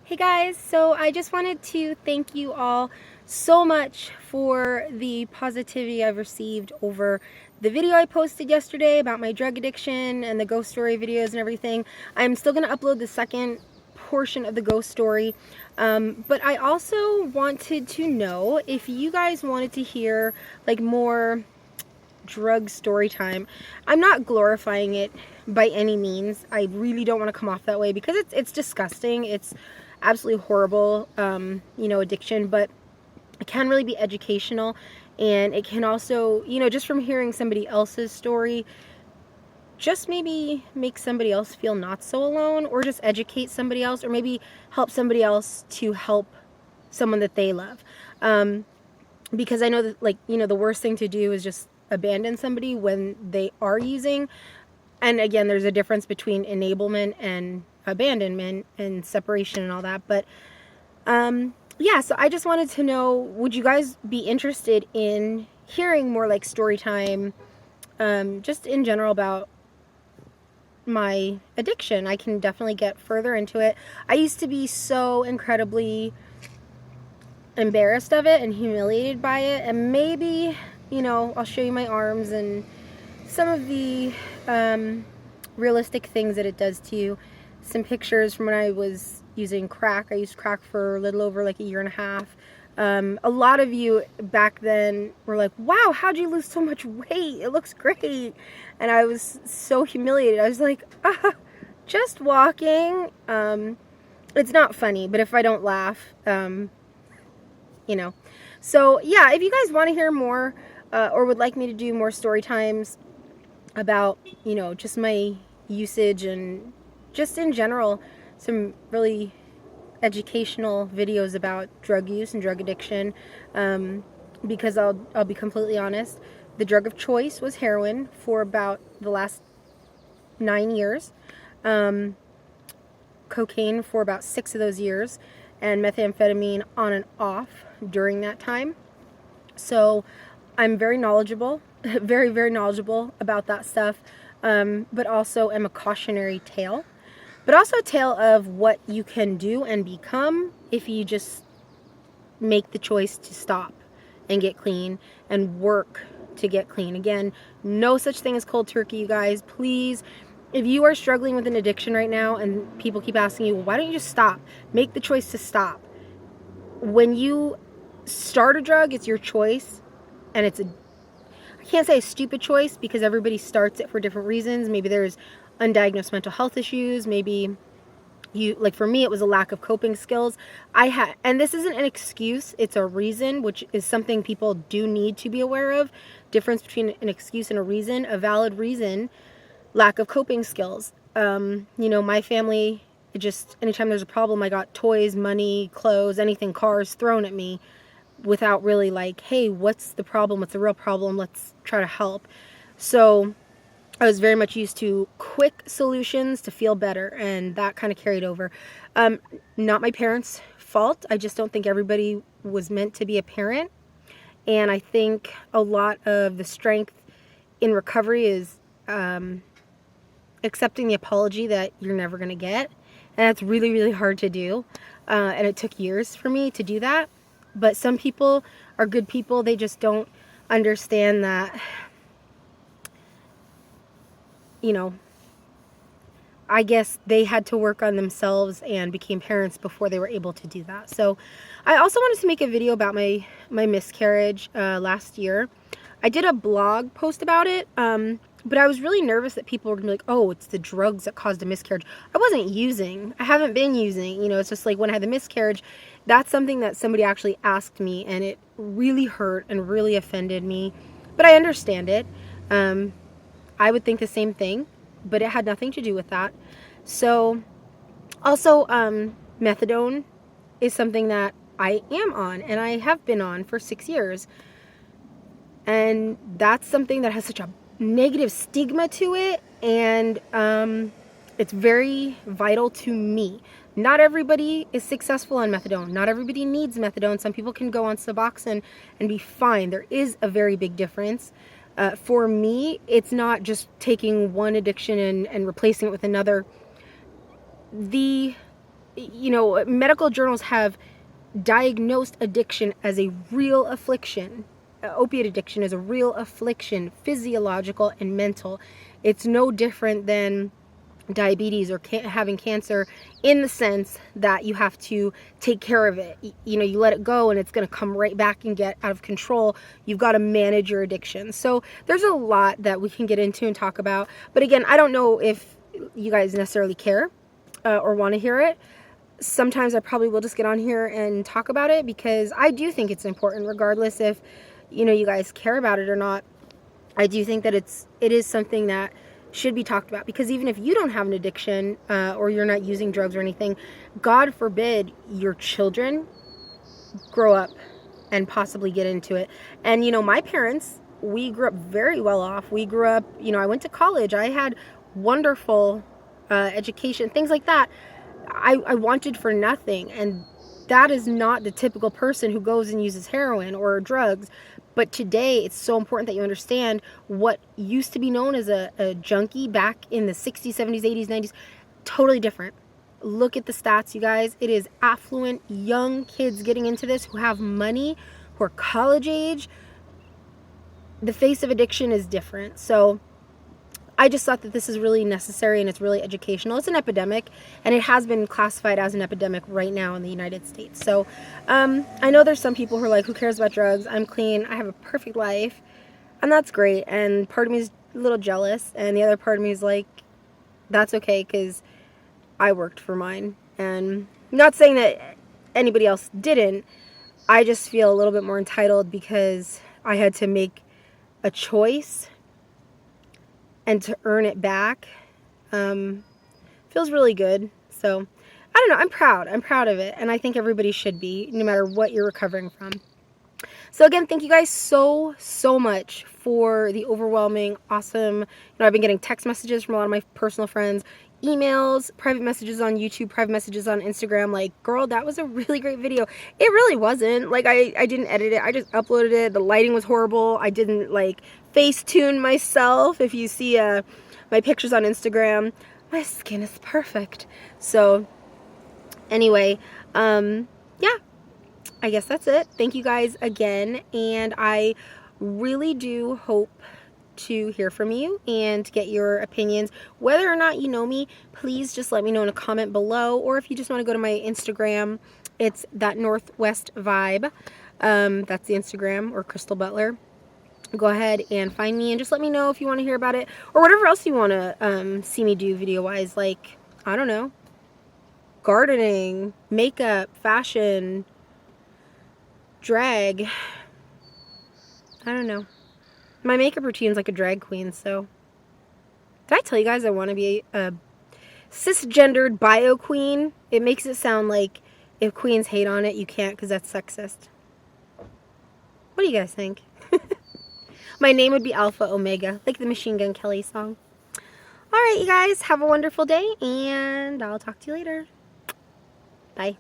Hey guys, so I just wanted to thank you all so much for the positivity I've received over the video I posted yesterday about my drug addiction and the ghost story videos and everything. I'm still going to upload the second portion of the ghost story, but I also wanted to know if you guys wanted to hear like more drug story time. I'm not glorifying it by any means. I really don't want to come off that way because it's disgusting. It's absolutely horrible, addiction, but it can really be educational, and it can also, just from hearing somebody else's story, just maybe make somebody else feel not so alone, or just educate somebody else, or maybe help somebody else to help someone that they love. Because I know that, the worst thing to do is just abandon somebody when they are using. And again, there's a difference between enablement and abandonment and separation and all that. But yeah, so I just wanted to know, would you guys be interested in hearing more like story time, just in general about my addiction? I can definitely get further into it. I used to be so incredibly embarrassed of it and humiliated by it, and maybe, I'll show you my arms and some of the realistic things that it does to you. Some pictures from when I was using crack. I used crack for a little over like a year and a half. A lot of you back then were like, wow, how'd you lose so much weight? It looks great. And I was so humiliated. I was like, just walking. It's not funny, but if I don't laugh, So yeah, if you guys want to hear more, or would like me to do more story times about, just my usage and just in general, some really educational videos about drug use and drug addiction, because I'll be completely honest, the drug of choice was heroin for about the last 9 years, cocaine for about 6 of those years, and methamphetamine on and off during that time. So I'm very knowledgeable, very, very knowledgeable about that stuff, but also am a cautionary tale, but also a tale of what you can do and become if you just make the choice to stop and get clean and work to get clean. Again, no such thing as cold turkey, you guys. Please, if you are struggling with an addiction right now and people keep asking you, why don't you just stop? Make the choice to stop. When you start a drug, it's your choice, and I can't say a stupid choice because everybody starts it for different reasons. Maybe there's undiagnosed mental health issues. Maybe for me, it was a lack of coping skills. And this isn't an excuse, it's a reason, which is something people do need to be aware of. Difference between an excuse and a reason. A valid reason: lack of coping skills. My family, anytime there's a problem, I got toys, money, clothes, anything, cars thrown at me without really like, hey, what's the problem? What's the real problem? Let's try to help. So I was very much used to quick solutions to feel better, and that kind of carried over. Not my parents' fault. I just don't think everybody was meant to be a parent. And I think a lot of the strength in recovery is accepting the apology that you're never going to get. And that's really, really hard to do. And it took years for me to do that. But some people are good people. They just don't understand that, I guess they had to work on themselves and became parents before they were able to do that. So I also wanted to make a video about my miscarriage last year. I did a blog post about it, but I was really nervous that people were going to be like, oh, it's the drugs that caused a miscarriage. I wasn't using. I haven't been using. It's just like when I had the miscarriage, that's something that somebody actually asked me, and it really hurt and really offended me. But I understand it. I would think the same thing, but it had nothing to do with that. So also, methadone is something that I am on, and I have been on for 6 years. And that's something that has such a negative stigma to it, and it's very vital to me. Not everybody is successful on methadone. Not everybody needs methadone. Some people can go on Suboxone and be fine. There is a very big difference. For me, it's not just taking one addiction and replacing it with another. The you know, medical journals have diagnosed addiction as a real affliction. Opiate addiction is a real affliction, physiological and mental. It's no different than diabetes or having cancer, in the sense that you have to take care of it. You know, you let it go and it's going to come right back and get out of control. You've got to manage your addiction. So there's a lot that we can get into and talk about. But again, I don't know if you guys necessarily care or want to hear it. Sometimes I probably will just get on here and talk about it, because I do think it's important, regardless if, you know, you guys care about it or not. I do think that it is something that should be talked about, because even if you don't have an addiction or you're not using drugs or anything, God forbid your children grow up and possibly get into it. And, you know, my parents, we grew up very well off. We grew up, you know, I went to college. I had wonderful education, things like that. I wanted for nothing. And that is not the typical person who goes and uses heroin or drugs. But today, it's so important that you understand what used to be known as a junkie back in the 60s, 70s, 80s, 90s. Totally different. Look at the stats, you guys. It is affluent, young kids getting into this who have money, who are college age. The face of addiction is different. So I just thought that this is really necessary, and it's really educational. It's an epidemic, and it has been classified as an epidemic right now in the United States. So I know there's some people who are like, who cares about drugs? I'm clean. I have a perfect life. And that's great. And part of me is a little jealous. And the other part of me is like, that's okay, because I worked for mine. And I'm not saying that anybody else didn't. I just feel a little bit more entitled because I had to make a choice. And to earn it back feels really good. So, I don't know. I'm proud. I'm proud of it. And I think everybody should be, no matter what you're recovering from. So again, thank you guys so much for the overwhelming, awesome, you know, I've been getting text messages from a lot of my personal friends, emails, private messages on YouTube, private messages on Instagram, like, girl, that was a really great video. It really wasn't. Like, I didn't edit it. I just uploaded it. The lighting was horrible. I didn't, like, Facetune myself. If you see my pictures on Instagram, my skin is perfect. So, anyway, yeah. I guess that's it. Thank you guys again, and I really do hope to hear from you and get your opinions. Whether or not you know me, please just let me know in a comment below, or if you just want to go to my Instagram, it's that Northwest Vibe. That's the Instagram, or Crystal Butler. Go ahead and find me and just let me know if you want to hear about it, or whatever else you want to see me do video-wise, like, I don't know, gardening, makeup, fashion, drag. I don't know. My makeup routine's like a drag queen, so. Did I tell you guys I want to be a cisgendered bio queen? It makes it sound like if queens hate on it, you can't, because that's sexist. What do you guys think? My name would be Alpha Omega, like the Machine Gun Kelly song. Alright, you guys, have a wonderful day, and I'll talk to you later. Bye.